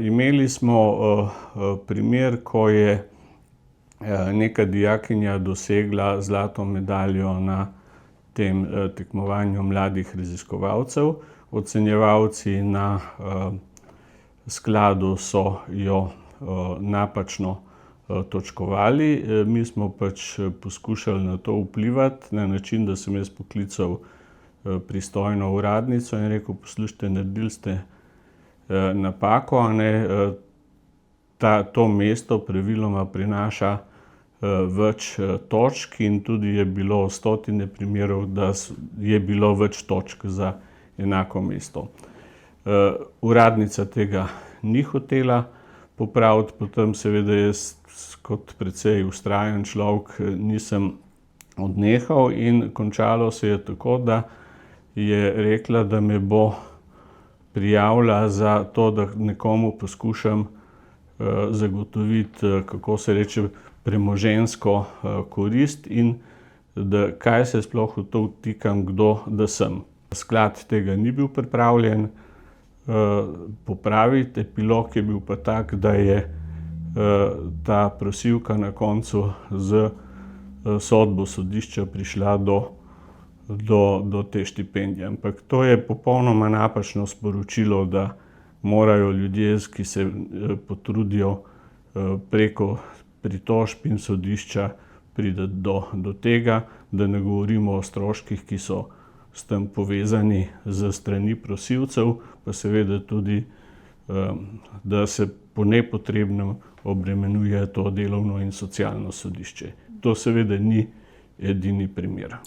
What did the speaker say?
Imeli smo primer, ko je neka dijakinja dosegla zlato medaljo na tem tekmovanju mladih raziskovalcev. Ocenjevalci na skladu so jo napačno točkovali. Mi smo pač poskušali na to vplivati na način, da sem jaz poklical pristojno uradnico in rekel: poslušajte, naredili ste napako, a ne. To mesto praviloma prinaša več točk in tudi je bilo stotine primerov, da je bilo več točk za enako mesto. Uradnica tega ni hotela popraviti, potem seveda jaz kot precej vztrajen človek nisem odnehal in končalo se je tako, da je rekla, da me bo prijavila za to, da nekomu poskušam zagotoviti, kako se reče, premoženjsko korist in da kaj se sploh v to vtikam, kdo da sem. Sklad tega ni bil pripravljen popraviti, epilog je bil pa tak, da je ta prosilka na koncu s sodbo sodišča prišla do te štipendije. Ampak to je popolnoma napačno sporočilo, da morajo ljudje, ki se potrudijo preko pritožb in sodišča, priti do tega, da ne govorimo o stroških, ki so s tem povezani s strani prosilcev, pa seveda tudi, da se po nepotrebnem obremenjuje to delovno in socialno sodišče. To seveda ni edini primer.